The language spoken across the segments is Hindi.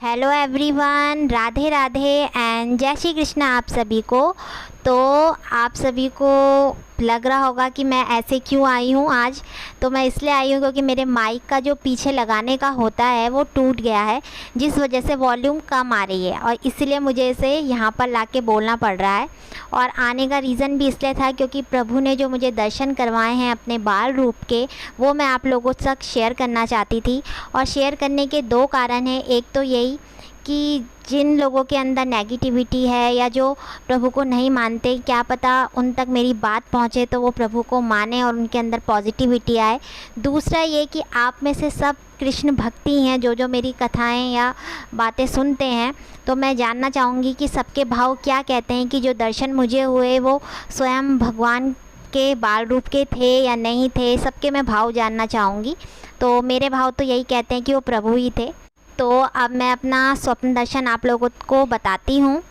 Hello everyone, Radhe Radhe and जय श्री कृष्ण आप सभी को। तो आप सभी को लग रहा होगा कि मैं ऐसे क्यों आई हूँ आज। तो मैं इसलिए आई हूँ क्योंकि मेरे माइक का जो पीछे लगाने का होता है वो टूट गया है, जिस वजह से वॉल्यूम कम आ रही है और इसलिए मुझे इसे यहाँ पर लाके बोलना पड़ रहा है। और आने का रीज़न भी इसलिए था क्योंकि प्रभु ने जो मुझे दर्शन करवाए हैं अपने बाल रूप के, वो मैं आप लोगों तक शेयर करना चाहती थी। और शेयर करने के दो कारण हैं। एक तो यही कि जिन लोगों के अंदर नेगेटिविटी है या जो प्रभु को नहीं मानते, क्या पता उन तक मेरी बात पहुंचे तो वो प्रभु को माने और उनके अंदर पॉजिटिविटी आए। दूसरा ये कि आप में से सब कृष्ण भक्ति हैं जो मेरी कथाएं या बातें सुनते हैं। तो मैं जानना चाहूँगी कि सबके भाव क्या कहते हैं, कि जो दर्शन मुझे हुए वो स्वयं भगवान के बाल रूप के थे या नहीं थे। सबके मैं भाव जानना चाहूँगी। तो मेरे भाव तो यही कहते हैं कि वो प्रभु ही थे। तो अब मैं अपना स्वप्न दर्शन आप लोगों को बताती हूँ।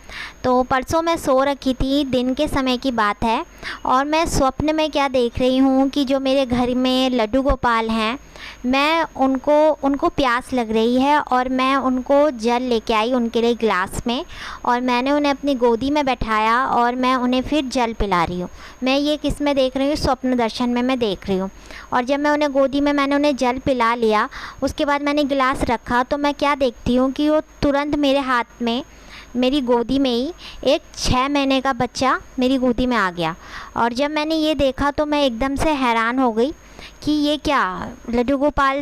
तो परसों मैं सो रखी थी, दिन के समय की बात है, और मैं स्वप्न में क्या देख रही हूँ कि जो मेरे घर में लड्डू गोपाल हैं, मैं उनको प्यास लग रही है और मैं उनको जल लेके आई उनके लिए गिलास में, और मैंने उन्हें अपनी गोदी में बैठाया और मैं उन्हें फिर जल पिला रही हूँ। मैं ये किस में देख रही हूँ, स्वप्न दर्शन में मैं देख रही हूँ। और जब मैं उन्हें गोदी में मैंने उन्हें जल पिला लिया, उसके बाद मैंने गिलास रखा तो मैं क्या देखती हूँ कि वो तुरंत मेरे हाथ में, मेरी गोदी में ही एक 6 महीने का बच्चा मेरी गोदी में आ गया। और जब मैंने ये देखा तो मैं एकदम से हैरान हो गई कि ये क्या, लड्डू गोपाल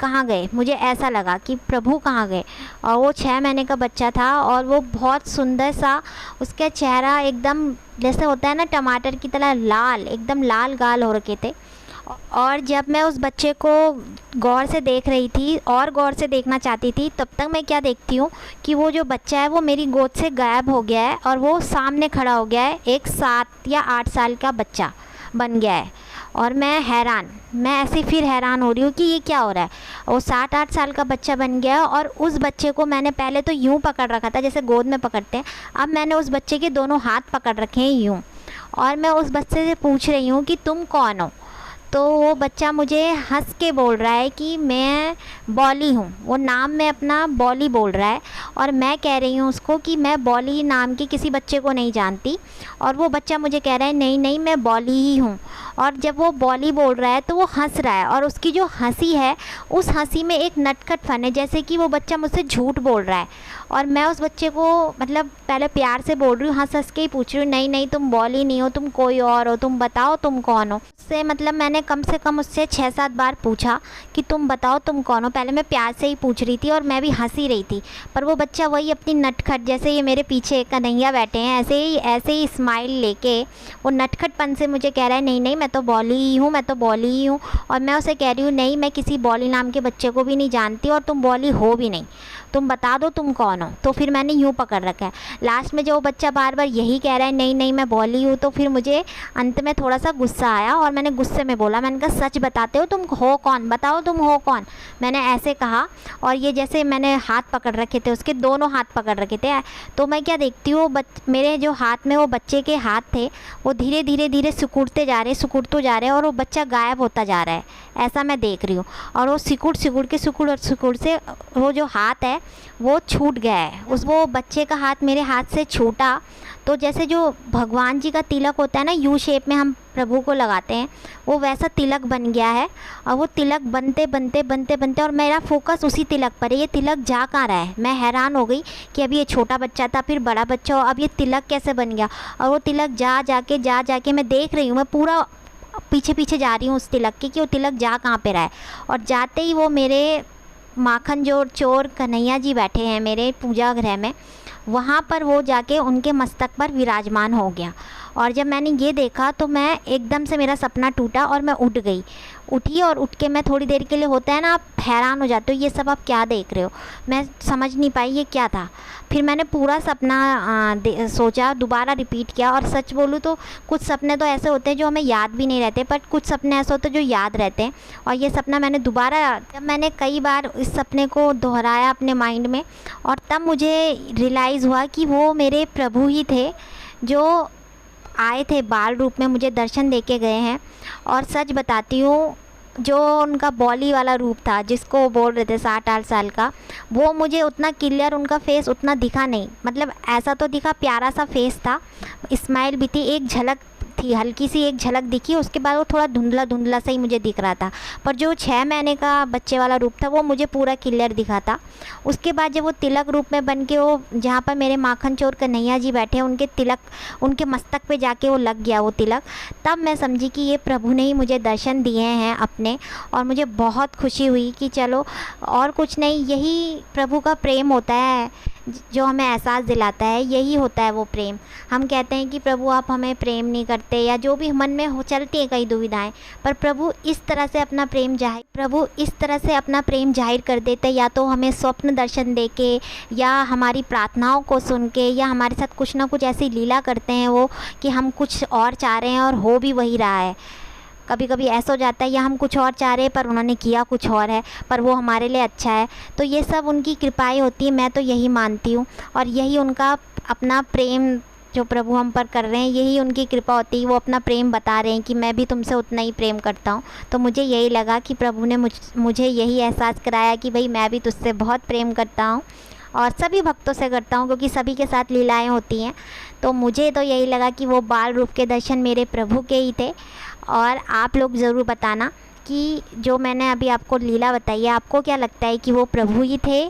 कहाँ गए। मुझे ऐसा लगा कि प्रभु कहाँ गए। और वो 6 महीने का बच्चा था और वो बहुत सुंदर सा, उसका चेहरा एकदम जैसे होता है ना टमाटर की तरह लाल, एकदम लाल गाल हो रखे थे। और जब मैं उस बच्चे को गौर से देख रही थी और गौर से देखना चाहती थी, तब तक मैं क्या देखती हूँ कि वो जो बच्चा है वो मेरी गोद से गायब हो गया है और वो सामने खड़ा हो गया है। एक 7 या 8 साल का बच्चा बन गया है। और मैं ऐसे फिर हैरान हो रही हूँ कि ये क्या हो रहा है। वो 7-8 साल का बच्चा बन गया है और उस बच्चे को मैंने पहले तो यूँ पकड़ रखा था जैसे गोद में पकड़ते हैं, अब मैंने उस बच्चे के दोनों हाथ पकड़ रखे हैं यूँ। और मैं उस बच्चे से पूछ रही हूँ कि तुम कौन हो। तो वो बच्चा मुझे हंस के बोल रहा है कि मैं बॉली हूँ। वो नाम में अपना बॉली बोल रहा है और मैं कह रही हूँ उसको कि मैं बॉली नाम के किसी बच्चे को नहीं जानती। और वो बच्चा मुझे कह रहा है नहीं नहीं मैं बॉली ही हूँ। और जब वो बॉली बोल रहा है तो वो हंस रहा है और उसकी जो हंसी है उस हंसी में एक नटखट फन है, जैसे कि वो बच्चा मुझसे झूठ बोल रहा है। और मैं उस बच्चे को मतलब पहले प्यार से बोल रही हूँ, हंस हंस के ही पूछ रही हूँ नहीं नहीं तुम बॉली नहीं हो, तुम कोई और हो, तुम बताओ तुम कौन हो। उससे मतलब मैंने कम से कम उससे 6-7 बार पूछा कि तुम बताओ तुम कौन हो। पहले मैं प्यार से ही पूछ रही थी और मैं भी हंस ही रही थी, पर वो बच्चा वही अपनी नटखट, जैसे ये मेरे पीछे कन्हैया बैठे हैं ऐसे ही स्माइल लेके वो नटखटपन से मुझे कह रहा है नहीं नहीं मैं तो बॉली ही हूँ, मैं तो बॉली ही हूँ। और मैं उसे कह रही हूँ नहीं मैं किसी बॉली नाम के बच्चे को भी नहीं जानती और तुम बॉली हो भी नहीं, तुम बता दो तुम कौन हो। तो फिर मैंने यूँ पकड़ रखा है। लास्ट में जो बच्चा बार बार यही कह रहा है नहीं नहीं मैं बॉली हूँ, तो फिर मुझे अंत में थोड़ा सा गुस्सा आया और मैंने गुस्से में बोला, मैंने कहा सच बताते हो, तुम हो कौन, बताओ तुम हो कौन। मैंने ऐसे कहा और ये जैसे मैंने हाथ पकड़ रखे थे, उसके दोनों हाथ पकड़ रखे थे। तो मैं क्या देखती हूँ, मेरे जो हाथ में वो बच्चे के हाथ थे वो धीरे धीरे धीरे सिकुड़ते जा रहे और वो बच्चा गायब होता जा रहा है, ऐसा मैं देख रही हूँ। और वो सिकुड़ से वो जो हाथ है वो छूट गया है। वो बच्चे का हाथ मेरे हाथ से छूटा तो जैसे जो भगवान जी का तिलक होता है ना, यू शेप में हम प्रभु को लगाते हैं, वो वैसा तिलक बन गया है। और वो तिलक बनते और मेरा फोकस उसी तिलक पर है। ये तिलक जा कहाँ रहा है, मैं हैरान हो गई कि अभी ये छोटा बच्चा था, फिर बड़ा बच्चा हो, अब ये तिलक कैसे बन गया। और वो तिलक जा जाके मैं देख रही हूँ, मैं पूरा पीछे जा रही हूँ उस तिलक के कि वो तिलक जा कहाँ पे रहा है। और जाते ही वो मेरे माखन जो चोर कन्हैया जी बैठे हैं मेरे पूजा गृह में, वहाँ पर वो जाके उनके मस्तक पर विराजमान हो गया। और जब मैंने ये देखा तो मैं एकदम से, मेरा सपना टूटा और मैं उठी और उठ के मैं थोड़ी देर के लिए, होता है ना आप हैरान हो जाते हो ये सब आप क्या देख रहे हो, मैं समझ नहीं पाई ये क्या था। फिर मैंने पूरा सपना सोचा, दोबारा रिपीट किया। और सच बोलूँ तो कुछ सपने तो ऐसे होते हैं जो हमें याद भी नहीं रहते, पर कुछ सपने ऐसे होते हैं जो याद रहते हैं। और ये सपना मैंने दोबारा, जब मैंने कई बार इस सपने को दोहराया अपने माइंड में, और तब मुझे रियलाइज़ हुआ कि वो मेरे प्रभु ही थे जो आए थे बाल रूप में, मुझे दर्शन दे के गए हैं। और सच बताती हूँ जो उनका बॉली वाला रूप था, जिसको वो बोल रहे थे 60-8 साल का, वो मुझे उतना क्लियर उनका फेस उतना दिखा नहीं। मतलब ऐसा तो दिखा, प्यारा सा फेस था, स्माइल भी थी, एक झलक थी, हल्की सी एक झलक दिखी, उसके बाद वो थोड़ा धुंधला धुंधला सा ही मुझे दिख रहा था। पर जो 6 महीने का बच्चे वाला रूप था वो मुझे पूरा क्लियर दिखा था। उसके बाद जब वो तिलक रूप में बन के वो जहाँ पर मेरे माखन चोर कन्हैया जी बैठे हैं, उनके तिलक, उनके मस्तक पे जाके वो लग गया वो तिलक, तब मैं समझी कि ये प्रभु ने ही मुझे दर्शन दिए हैं अपने। और मुझे बहुत खुशी हुई कि चलो, और कुछ नहीं, यही प्रभु का प्रेम होता है जो हमें एहसास दिलाता है, यही होता है वो प्रेम। हम कहते हैं कि प्रभु आप हमें प्रेम नहीं करते, या जो भी मन में हो चलती हैं कई दुविधाएं, पर प्रभु इस तरह से अपना प्रेम जाहिर कर देते, या तो हमें स्वप्न दर्शन दे के, या हमारी प्रार्थनाओं को सुन के, या हमारे साथ कुछ ना कुछ ऐसी लीला करते हैं वो कि हम कुछ और चाह रहे हैं और हो भी वही रहा है। कभी कभी ऐसा हो जाता है, या हम कुछ और चाह रहे हैं पर उन्होंने किया कुछ और है, पर वो हमारे लिए अच्छा है। तो ये सब उनकी कृपाएं होती है, मैं तो यही मानती हूँ। और यही उनका अपना प्रेम जो प्रभु हम पर कर रहे हैं, यही उनकी कृपा होती है। वो अपना प्रेम बता रहे हैं कि मैं भी तुमसे उतना ही प्रेम करता हूँ। तो मुझे यही लगा कि प्रभु ने मुझे यही एहसास कराया कि भाई मैं भी तुझसे बहुत प्रेम करता हूँ, और सभी भक्तों से करता हूँ, क्योंकि सभी के साथ लीलाएं होती हैं। तो मुझे तो यही लगा कि वो बाल रूप के दर्शन मेरे प्रभु के ही थे। और आप लोग ज़रूर बताना कि जो मैंने अभी आपको लीला बताई है, आपको क्या लगता है कि वो प्रभु ही थे?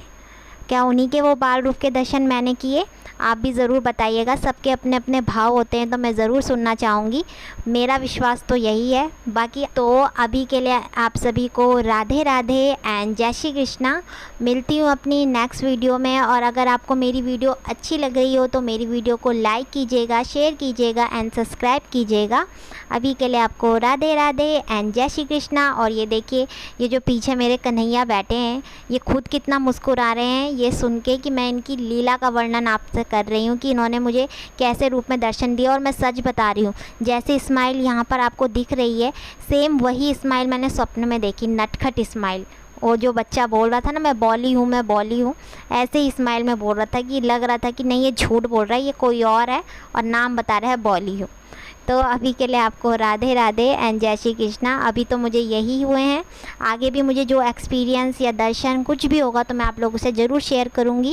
क्या उन्हीं के वो बाल रूप के दर्शन मैंने किए? आप भी ज़रूर बताइएगा। सबके अपने अपने भाव होते हैं, तो मैं ज़रूर सुनना चाहूँगी। मेरा विश्वास तो यही है। बाकी तो अभी के लिए आप सभी को राधे राधे एंड जय श्री कृष्णा। मिलती हूँ अपनी नेक्स्ट वीडियो में। और अगर आपको मेरी वीडियो अच्छी लग रही हो तो मेरी वीडियो को लाइक कीजिएगा, शेयर कीजिएगा एंड सब्सक्राइब कीजिएगा। अभी के लिए आपको राधे राधे एंड जय श्री कृष्णा। और ये देखिए, ये जो पीछे मेरे कन्हैया बैठे हैं, ये खुद कितना मुस्कुरा रहे हैं ये सुन के कि मैं इनकी लीला का वर्णन आपसे कर रही हूँ कि इन्होंने मुझे कैसे रूप में दर्शन दिया। और मैं सच बता रही हूँ, जैसे स्माइल यहाँ पर आपको दिख रही है, सेम वही स्माइल मैंने स्वप्न में देखी, नटखट स्माइल। वो जो बच्चा बोल रहा था ना, मैं बॉली हूँ, ऐसे ही स्माइल में बोल रहा था कि लग रहा था कि नहीं ये झूठ बोल रहा है, ये कोई और है और नाम बता रहा है बॉली हूँ। तो अभी के लिए आपको राधे राधे एंड जय श्री कृष्णा। अभी तो मुझे यही हुए हैं, आगे भी मुझे जो एक्सपीरियंस या दर्शन कुछ भी होगा तो मैं आप लोगों से ज़रूर शेयर करूँगी।